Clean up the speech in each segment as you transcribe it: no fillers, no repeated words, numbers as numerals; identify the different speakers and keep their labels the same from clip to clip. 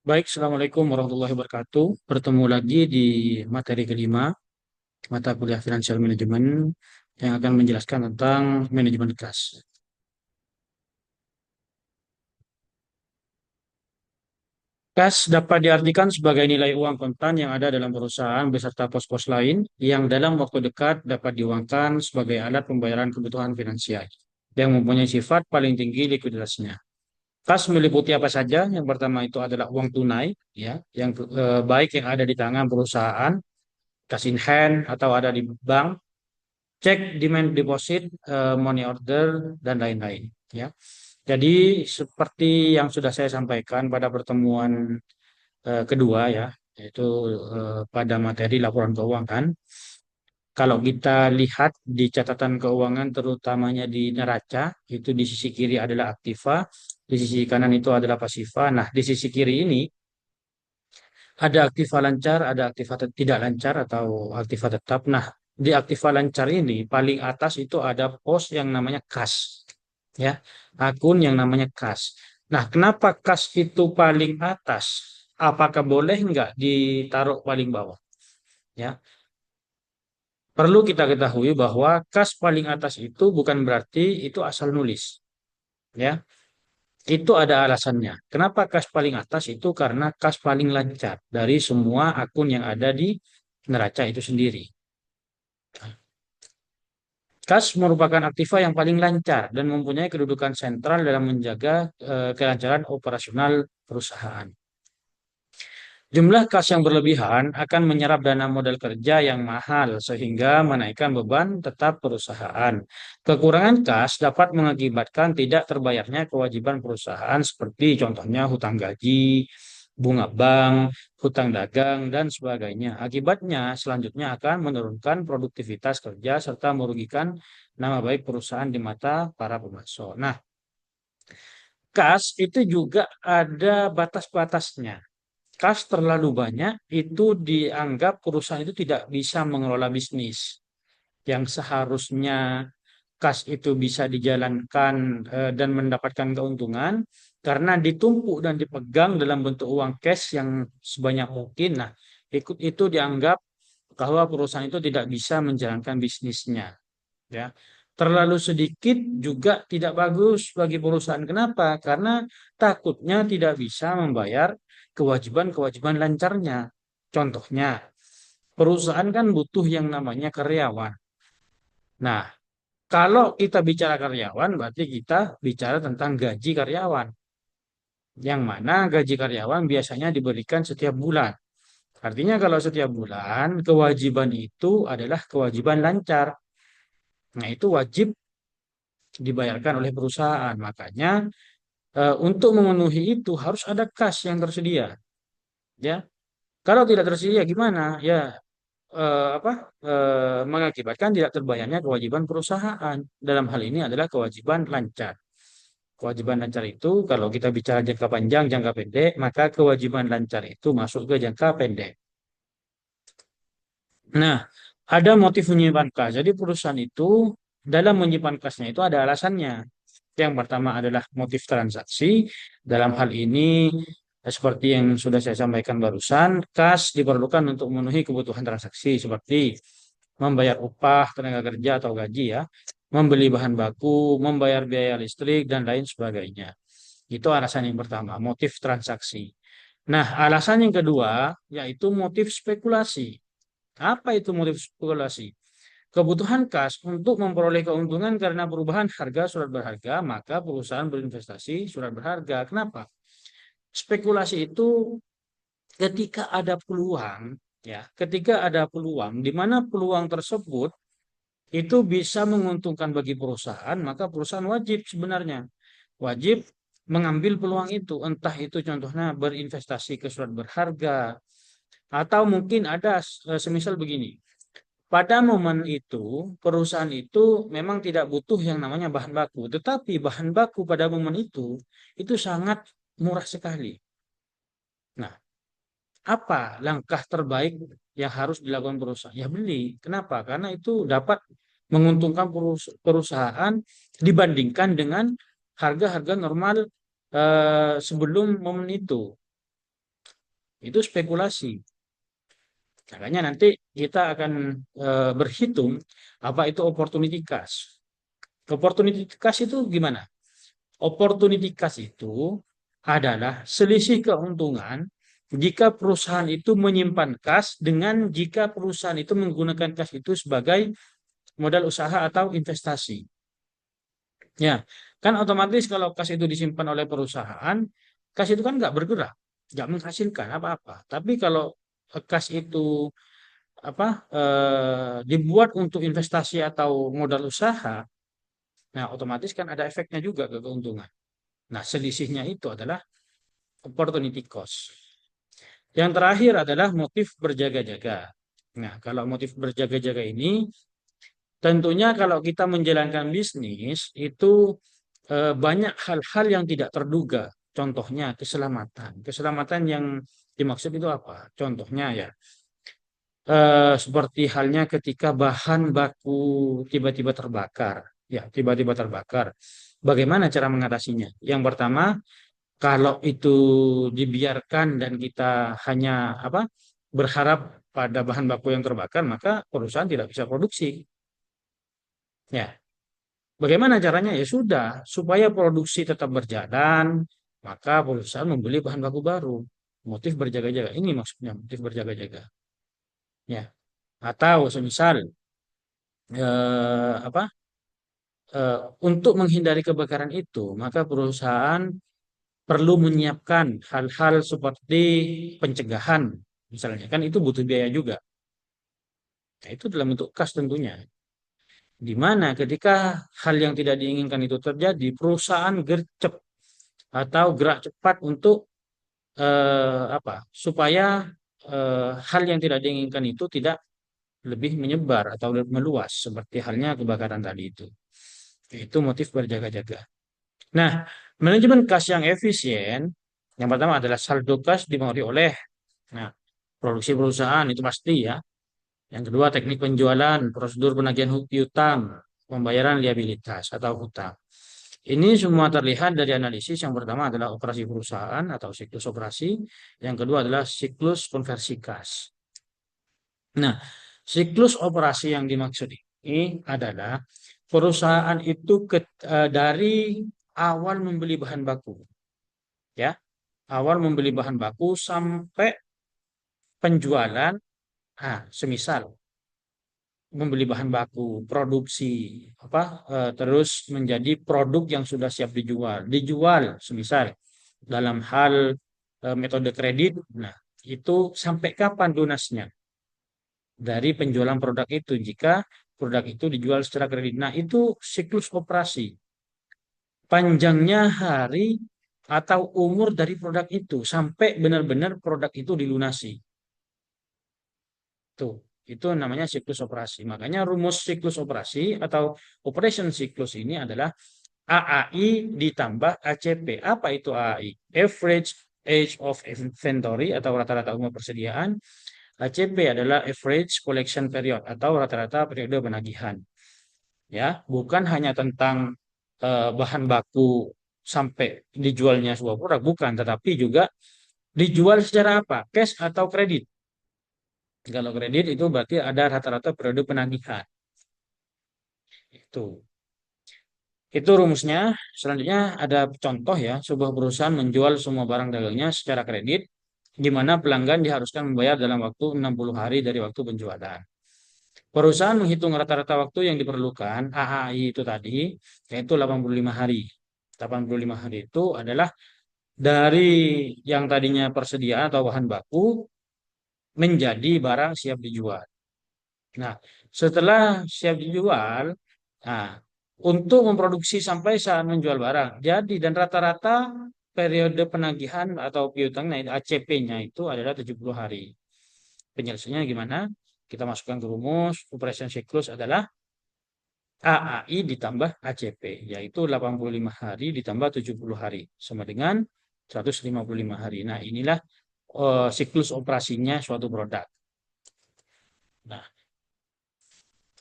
Speaker 1: Baik, Assalamualaikum warahmatullahi wabarakatuh. Bertemu lagi di materi kelima, mata kuliah Financial Management yang akan menjelaskan tentang manajemen kas. Kas dapat diartikan sebagai nilai uang kontan yang ada dalam perusahaan beserta pos-pos lain yang dalam waktu dekat dapat diuangkan sebagai alat pembayaran kebutuhan finansial yang mempunyai sifat paling tinggi likuiditasnya. Kas meliputi apa saja? Yang pertama itu adalah uang tunai, ya, yang baik yang ada di tangan perusahaan, cash in hand atau ada di bank, cek demand deposit, money order, dan lain-lain. Ya, jadi seperti yang sudah saya sampaikan pada pertemuan kedua ya, yaitu pada materi laporan keuangan. Kalau kita lihat di catatan keuangan, terutamanya di neraca, itu di sisi kiri adalah aktiva, di sisi kanan itu adalah pasiva. Nah, di sisi kiri ini ada aktiva lancar, ada aktiva tidak lancar atau aktiva tetap. Nah, di aktiva lancar ini paling atas itu ada pos yang namanya kas, ya, akun yang namanya kas. Nah, kenapa kas itu paling atas? Apakah boleh nggak ditaruh paling bawah? Ya, perlu kita ketahui bahwa kas paling atas itu bukan berarti itu asal nulis, ya. Itu ada alasannya. Kenapa kas paling atas itu? Karena kas paling lancar dari semua akun yang ada di neraca itu sendiri. Kas merupakan aktiva yang paling lancar dan mempunyai kedudukan sentral dalam menjaga kelancaran operasional perusahaan. Jumlah kas yang berlebihan akan menyerap dana modal kerja yang mahal sehingga menaikkan beban tetap perusahaan. Kekurangan kas dapat mengakibatkan tidak terbayarnya kewajiban perusahaan seperti contohnya hutang gaji, bunga bank, hutang dagang, dan sebagainya. Akibatnya selanjutnya akan menurunkan produktivitas kerja serta merugikan nama baik perusahaan di mata para pemasok. Nah, kas itu juga ada batas-batasnya. Kas terlalu banyak itu dianggap perusahaan itu tidak bisa mengelola bisnis. Yang seharusnya kas itu bisa dijalankan dan mendapatkan keuntungan karena ditumpuk dan dipegang dalam bentuk uang cash yang sebanyak mungkin. Nah, itu dianggap bahwa perusahaan itu tidak bisa menjalankan bisnisnya, ya. Terlalu sedikit juga tidak bagus bagi perusahaan. Kenapa? Karena takutnya tidak bisa membayar kewajiban-kewajiban lancarnya. Contohnya, perusahaan kan butuh yang namanya karyawan. Nah, kalau kita bicara karyawan, berarti kita bicara tentang gaji karyawan. Yang mana gaji karyawan biasanya diberikan setiap bulan. Artinya kalau setiap bulan, kewajiban itu adalah kewajiban lancar. Nah, itu wajib dibayarkan oleh perusahaan. Makanya untuk memenuhi itu harus ada kas yang tersedia, ya. Kalau tidak tersedia gimana? Ya, apa, mengakibatkan tidak terbayarnya kewajiban perusahaan. Dalam hal ini adalah kewajiban lancar. Kewajiban lancar itu kalau kita bicara jangka panjang, jangka pendek, maka kewajiban lancar itu masuk ke jangka pendek. Nah, ada motif menyimpan kas. Jadi perusahaan itu dalam menyimpan kasnya itu ada alasannya. Yang pertama adalah motif transaksi. Dalam hal ini, seperti yang sudah saya sampaikan barusan, kas diperlukan untuk memenuhi kebutuhan transaksi seperti membayar upah tenaga kerja atau gaji, ya, membeli bahan baku, membayar biaya listrik, dan lain sebagainya. Itu alasan yang pertama, motif transaksi. Nah, alasan yang kedua yaitu motif spekulasi. Apa itu motif spekulasi? Kebutuhan kas untuk memperoleh keuntungan karena perubahan harga surat berharga, maka perusahaan berinvestasi surat berharga. Kenapa? Spekulasi itu ketika ada peluang, ya, ketika ada peluang, di mana peluang tersebut itu bisa menguntungkan bagi perusahaan, maka perusahaan wajib sebenarnya wajib mengambil peluang itu, entah itu contohnya berinvestasi ke surat berharga, atau mungkin ada semisal begini. Pada momen itu, perusahaan itu memang tidak butuh yang namanya bahan baku, tetapi bahan baku pada momen itu sangat murah sekali. Nah, apa langkah terbaik yang harus dilakukan perusahaan? Ya beli. Kenapa? Karena itu dapat menguntungkan perusahaan dibandingkan dengan harga-harga normal sebelum momen itu. Itu spekulasi. Makanya nanti kita akan berhitung apa itu opportunity cost. Opportunity cost itu gimana? Opportunity cost itu adalah selisih keuntungan jika perusahaan itu menyimpan kas dengan jika perusahaan itu menggunakan kas itu sebagai modal usaha atau investasi. Ya, kan otomatis kalau kas itu disimpan oleh perusahaan, kas itu kan nggak bergerak, nggak menghasilkan apa-apa. Tapi kalau kas itu dibuat untuk investasi atau modal usaha, nah otomatis kan ada efeknya juga ke keuntungan. Nah, selisihnya itu adalah opportunity cost. Yang terakhir adalah motif berjaga-jaga. Nah, kalau motif berjaga-jaga ini tentunya kalau kita menjalankan bisnis itu banyak hal-hal yang tidak terduga. Contohnya keselamatan. Keselamatan yang dimaksud itu apa? Contohnya ya, seperti halnya ketika bahan baku tiba-tiba terbakar. Ya, tiba-tiba terbakar. Bagaimana cara mengatasinya? Yang pertama, kalau itu dibiarkan dan kita hanya apa berharap pada bahan baku yang terbakar, maka perusahaan tidak bisa produksi. Ya, bagaimana caranya? Ya sudah, supaya produksi tetap berjalan, maka perusahaan membeli bahan baku baru. Motif berjaga-jaga. Ini maksudnya motif berjaga-jaga. Ya, atau semisal apa? Untuk menghindari kebakaran itu, maka perusahaan perlu menyiapkan hal-hal seperti pencegahan, misalnya kan itu butuh biaya juga. Nah, itu dalam bentuk kas tentunya. Di mana ketika hal yang tidak diinginkan itu terjadi, perusahaan gercep atau gerak cepat untuk supaya hal yang tidak diinginkan itu tidak lebih menyebar atau meluas seperti halnya kebakaran tadi itu. Itu motif berjaga-jaga. Nah, manajemen kas yang efisien yang pertama adalah saldo kas dipengaruhi oleh nah, produksi perusahaan itu pasti ya. Yang kedua teknik penjualan, prosedur penagihan piutang, pembayaran liabilitas atau hutang. Ini semua terlihat dari analisis. Yang pertama adalah operasi perusahaan atau siklus operasi. Yang kedua adalah siklus konversi kas. Nah, siklus operasi yang dimaksud ini adalah perusahaan itu dari awal membeli bahan baku, ya, awal membeli bahan baku sampai penjualan. Semisal membeli bahan baku, produksi, terus menjadi produk yang sudah siap dijual, semisal dalam hal metode kredit. Nah, itu sampai kapan lunasnya dari penjualan produk itu jika produk itu dijual secara kredit. Nah, itu siklus operasi. Panjangnya hari atau umur dari produk itu sampai benar-benar produk itu dilunasi. Tuh, itu namanya siklus operasi. Makanya rumus siklus operasi atau operation siklus ini adalah AAI ditambah ACP. Apa itu AAI? Average Age of Inventory atau rata-rata umur persediaan. ACP adalah Average Collection Period atau rata-rata periode penagihan. Ya, bukan hanya tentang bahan baku sampai dijualnya sebuah produk, bukan, tetapi juga dijual secara apa? Cash atau kredit. Kalau kredit itu berarti ada rata-rata periode penagihan. Itu. Itu rumusnya. Selanjutnya ada contoh ya, sebuah perusahaan menjual semua barang dagangnya secara kredit, di mana pelanggan diharuskan membayar dalam waktu 60 hari dari waktu penjualan. Perusahaan menghitung rata-rata waktu yang diperlukan, AHI itu tadi, yaitu 85 hari. 85 hari itu adalah dari yang tadinya persediaan atau bahan baku menjadi barang siap dijual. Nah, setelah siap dijual, nah, untuk memproduksi sampai saat menjual barang. Jadi, dan rata-rata periode penagihan atau piutang, nah, ACP-nya itu adalah 70 hari. Penyelesaiannya gimana? Kita masukkan ke rumus, operation siklus adalah AAI ditambah ACP, yaitu 85 hari ditambah 70 hari, sama dengan 155 hari. Nah, inilah siklus operasinya suatu produk. Nah,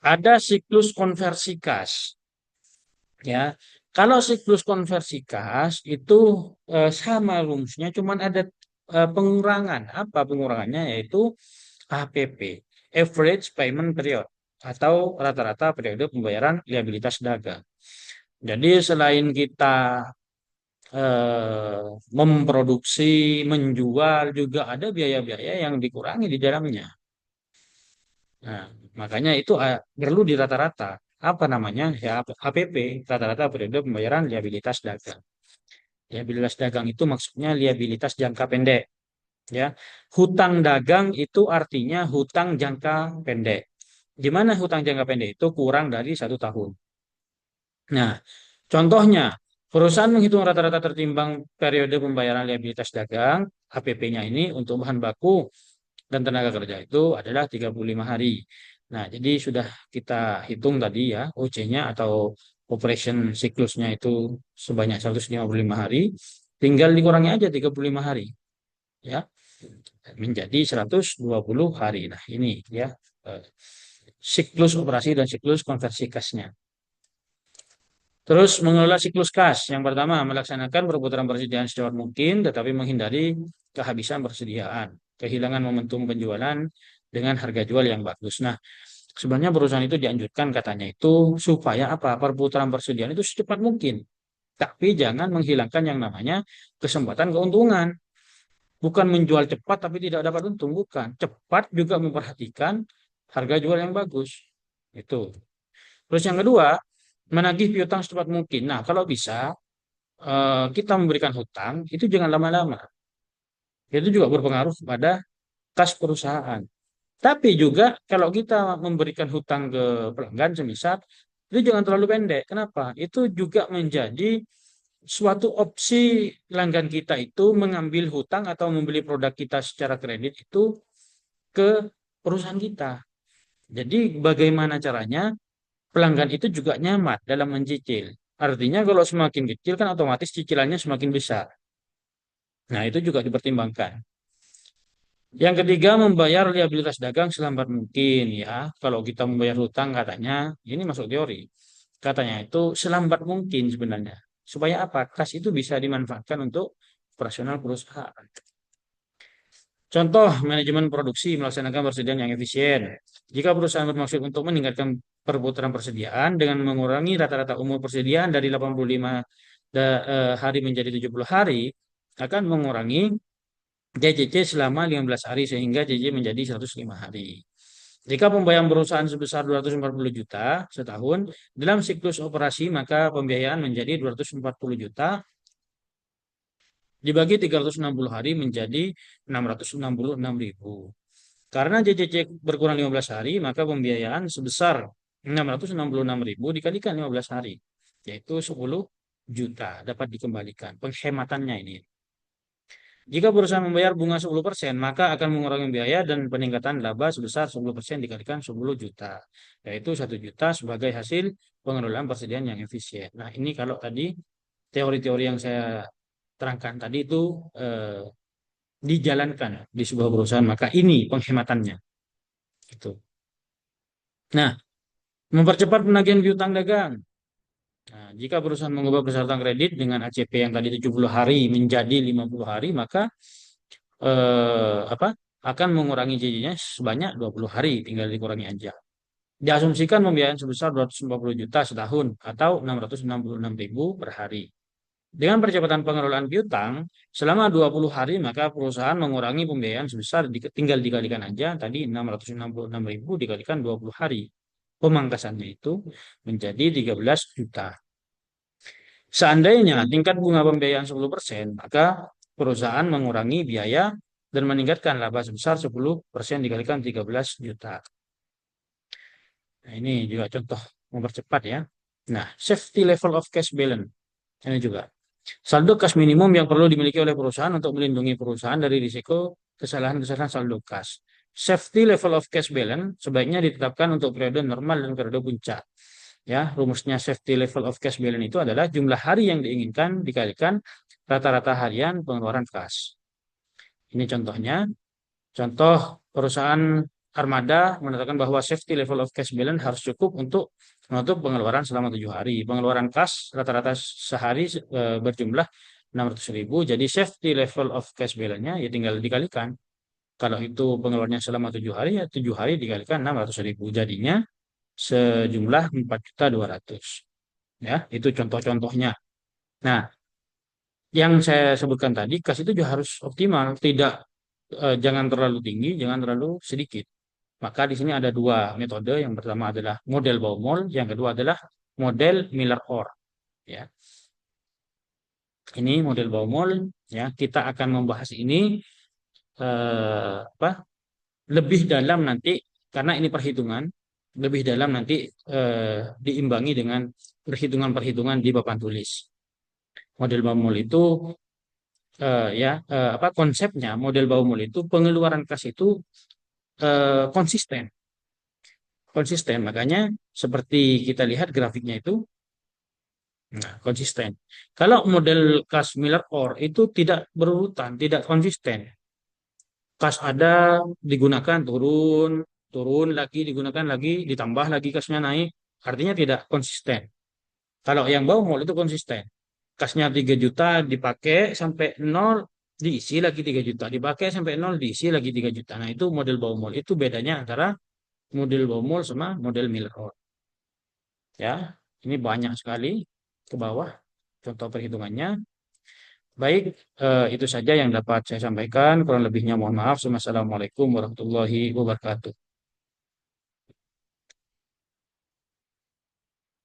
Speaker 1: ada siklus konversi kas. Ya, kalau siklus konversi kas itu sama rumusnya, cuman ada pengurangan. Apa pengurangannya? Yaitu APP, Average Payment Period, atau rata-rata periode pembayaran liabilitas dagang. Jadi selain kita eh, memproduksi, menjual, juga ada biaya-biaya yang dikurangi di dalamnya. Nah, makanya itu perlu di rata-rata. Apa namanya? Ya, APP, rata-rata periode pembayaran liabilitas dagang. Liabilitas dagang itu maksudnya liabilitas jangka pendek. Ya, hutang dagang itu artinya hutang jangka pendek. Di mana hutang jangka pendek itu kurang dari 1 tahun. Nah, contohnya, perusahaan menghitung rata-rata tertimbang periode pembayaran liabilitas dagang, APP-nya ini untuk bahan baku dan tenaga kerja itu adalah 35 hari. Nah, jadi sudah kita hitung tadi ya, OC-nya atau operation siklusnya itu sebanyak 155 hari, tinggal dikurangi aja 35 hari, ya, menjadi 120 hari. Nah, ini ya, eh, siklus operasi dan siklus konversi kasnya. Terus mengelola siklus kas. Yang pertama, melaksanakan perputaran persediaan secepat mungkin, tetapi menghindari kehabisan persediaan, kehilangan momentum penjualan dengan harga jual yang bagus. Nah, sebenarnya perusahaan itu dianjurkan katanya itu supaya apa? Perputaran persediaan itu secepat mungkin. Tapi jangan menghilangkan yang namanya kesempatan keuntungan. Bukan menjual cepat tapi tidak dapat untung, bukan. Cepat juga memperhatikan harga jual yang bagus. Itu. Terus yang kedua, menagih piutang secepat mungkin. Nah, kalau bisa kita memberikan hutang itu jangan lama-lama. Itu juga berpengaruh pada kas perusahaan. Tapi juga kalau kita memberikan hutang ke pelanggan semisal itu jangan terlalu pendek. Kenapa? Itu juga menjadi suatu opsi pelanggan kita itu mengambil hutang atau membeli produk kita secara kredit itu ke perusahaan kita. Jadi bagaimana caranya pelanggan itu juga nyaman dalam mencicil. Artinya kalau semakin kecil kan otomatis cicilannya semakin besar. Nah, itu juga dipertimbangkan. Yang ketiga, membayar liabilitas dagang selambat mungkin ya. Kalau kita membayar hutang katanya, ini masuk teori. Katanya itu selambat mungkin sebenarnya. Supaya apa? Kas itu bisa dimanfaatkan untuk operasional perusahaan. Contoh, manajemen produksi melaksanakan persediaan yang efisien. Jika perusahaan bermaksud untuk meningkatkan perputaran persediaan dengan mengurangi rata-rata umur persediaan dari 85 hari menjadi 70 hari, akan mengurangi JCC selama 15 hari sehingga JCC menjadi 105 hari. Jika pembayaran perusahaan sebesar 240 juta setahun, dalam siklus operasi maka pembiayaan menjadi 240 juta dibagi 360 hari menjadi 666.000. Karena JCC berkurang 15 hari, maka pembiayaan sebesar 666.000 dikalikan 15 hari, yaitu 10 juta dapat dikembalikan. Penghematannya ini. Jika perusahaan membayar bunga 10%, maka akan mengurangi biaya dan peningkatan laba sebesar 10% dikalikan 10 juta, yaitu 1 juta sebagai hasil pengelolaan persediaan yang efisien. Nah, ini kalau tadi teori-teori yang saya terangkan tadi itu dijalankan di sebuah perusahaan, maka ini penghematannya. Gitu. Nah, mempercepat penagihan piutang dagang. Nah, jika perusahaan mengubah persyaratan kredit dengan ACP yang tadi 70 hari menjadi 50 hari, maka apa akan mengurangi JJ-nya sebanyak 20 hari, tinggal dikurangi aja. Diasumsikan pembiayaan sebesar 240 juta setahun atau 666.000 per hari. Dengan percepatan pengelolaan piutang selama 20 hari, maka perusahaan mengurangi pembiayaan sebesar tinggal dikalikan aja tadi 666.000 dikalikan 20 hari. Pemangkasannya itu menjadi 13 juta. Seandainya tingkat bunga pembiayaan 10%, maka perusahaan mengurangi biaya dan meningkatkan laba sebesar 10% dikalikan 13 juta. Nah, ini juga contoh mempercepat ya. Nah, safety level of cash balance. Ini juga. Saldo kas minimum yang perlu dimiliki oleh perusahaan untuk melindungi perusahaan dari risiko kesalahan-kesalahan saldo kas. Safety level of cash balance sebaiknya ditetapkan untuk periode normal dan periode puncak. Ya, rumusnya safety level of cash balance itu adalah jumlah hari yang diinginkan dikalikan rata-rata harian pengeluaran kas. Ini contohnya. Contoh perusahaan Armada menetapkan bahwa safety level of cash balance harus cukup untuk menutup pengeluaran selama 7 hari. Pengeluaran kas rata-rata sehari berjumlah 600.000, jadi safety level of cash balance-nya ya tinggal dikalikan. Kalau itu pengeluarannya selama 7 hari, ya 7 hari dikalikan 600.000. Jadinya sejumlah 4.200.000. Ya, itu contoh-contohnya. Nah, yang saya sebutkan tadi, kas itu juga harus optimal, tidak jangan terlalu tinggi, jangan terlalu sedikit. Maka di sini ada dua metode. Yang pertama adalah model Baumol, yang kedua adalah model Miller-Orr. Ya, ini model Baumol. Ya, kita akan membahas ini apa lebih dalam nanti karena ini perhitungan lebih dalam nanti diimbangi dengan perhitungan-perhitungan di papan tulis. Model Baumol itu apa konsepnya model Baumol itu pengeluaran kas itu konsisten konsisten, makanya seperti kita lihat grafiknya itu, nah, konsisten. Kalau model kas Miller-Orr itu tidak berurutan, tidak konsisten. Kas ada digunakan turun, turun lagi digunakan lagi, ditambah lagi kasnya naik, artinya tidak konsisten. Kalau yang Baumol itu konsisten. Kasnya 3 juta dipakai sampai nol, diisi lagi 3 juta, dipakai sampai nol, diisi lagi 3 juta. Nah, itu model Baumol. Itu bedanya antara model Baumol sama model Miller-Orr. Ya, ini banyak sekali ke bawah contoh perhitungannya. Baik, itu saja yang dapat saya sampaikan. Kurang lebihnya mohon maaf. Wassalamualaikum warahmatullahi wabarakatuh.